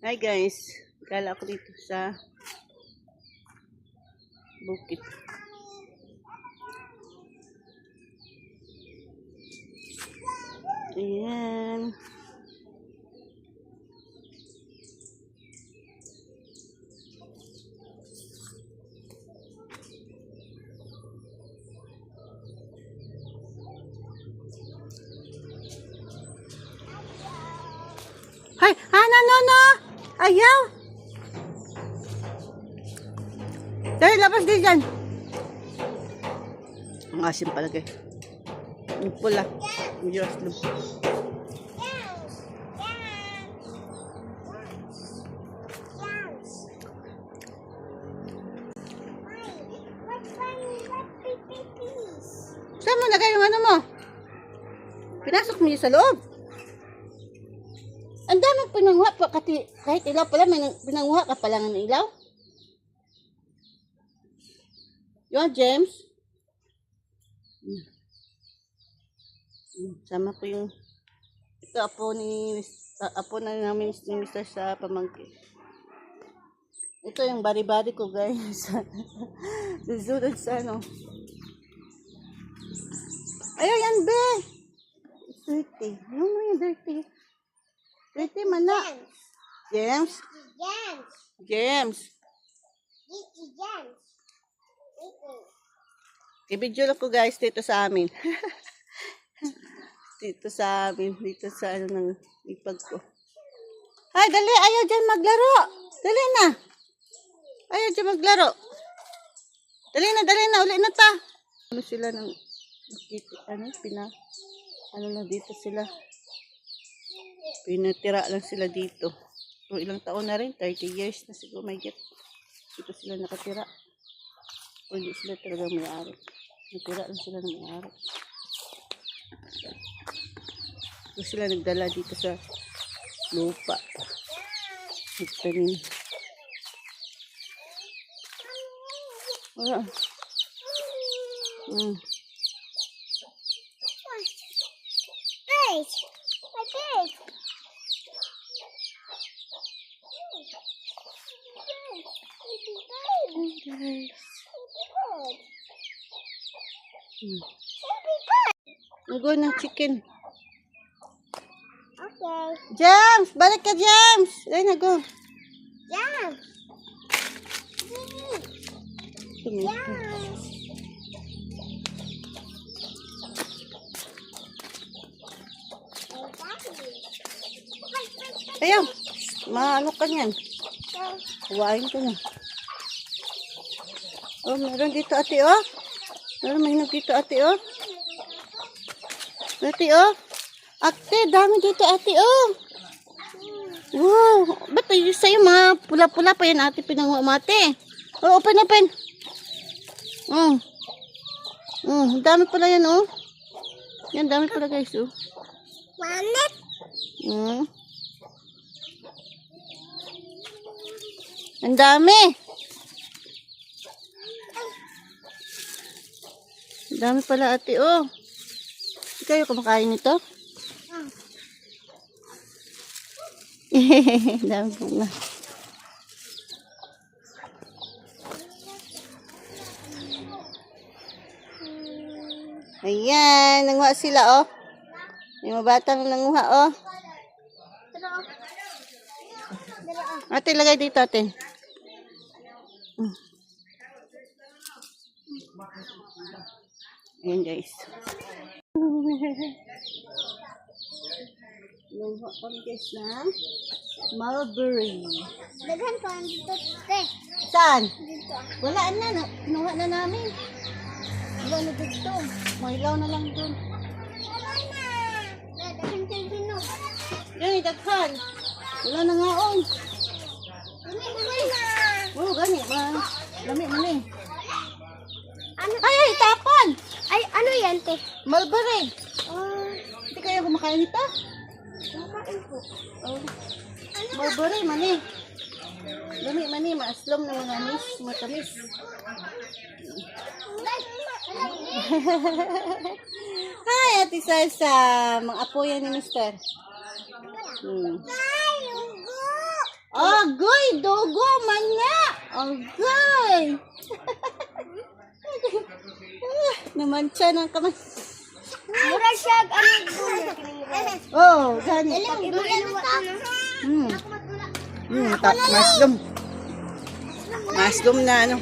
Hi guys, kala ako dito sa bukit. Ayan. Hay, no. Ayaw. Dali, labas din dyan. Ang asim palagi. Ang pula. Ang Diyos lang. Saan mo lagay yung ano mo? Pinasok mo yun sa loob. Ang daming pinanguha pa, kahit ilaw pala, may pinanguha ka pala ng ilaw. Yun, James. Sama ko yung ito apo na namin ni Mr. sa pamangkin. Ito yung bari-bari ko, guys. Susunod sa ano. Ayaw yan, be. Dirty. Yung dirty. Dirty man na. James. I-video ko guys dito sa amin. Dito sa ano ng ipag ko. Ay, dali. Ayaw dyan maglaro. Dali na. Ayaw dyan maglaro. Dali na. Uli na ta. Ano sila ng ano na dito sila. Pinatira lang sila dito. So, ilang taon na rin. 30 years na siguro may get. Dito sila nakatira. O hindi sila talaga may-ari. Natira lang sila ng may-ari. So, sila nagdala dito sa lupa. Nagtanim. Wala. Go ng chicken. Okay. James! Balik ka, James! Ay na, go. James! Ayaw! Maano ka niyan? Huwain ko na. Oh, meron dito, ate, oh. Meron mahinog dito, ate, oh. Ate, oh. Ate, dami dito, ate, oh. Wow. Ba't yung sa'yo, mga pula-pula pa yan, ate, pinanguha mo, ate. Oh, open. Dami pala yan, oh. Yan, dami pala, guys, oh. Manit! Ang dami. Ang dami pala, ate, oh. Ikaw kumakain nito? Dami bunga. Ayan, nanguha sila, oh. Yung mga batang nanguha, oh. Ate, lagay dito, ate. Ayan, guys. Nanguha kami, guys, na mulberry. Daghan pa dito, te. Saan? Dito. Wala na. Kinuha na namin. Wala na dito. Mailaw na lang dun. Wala na. Daghan kayo dino. Yan, idaghan. Wala na nga, oh. Wala na. Oh, gani. Lami mo na eh. Ano? Ay, tapon! Ay, ano yan, te? Mulberry. Hindi kayo kumakain nito? Kumakain po. Oh. Mulberry, mani. Lami, mani. Maaslom na mga anis. Matamis. Hi, Ate Salsa. Mga apo yan ni Mister. Ay, ugo! Dogo man na. Okay. Namantsa ng kamay. Mura siya, ano, Oh, gani. Dula. Masdom. Masdom na ano.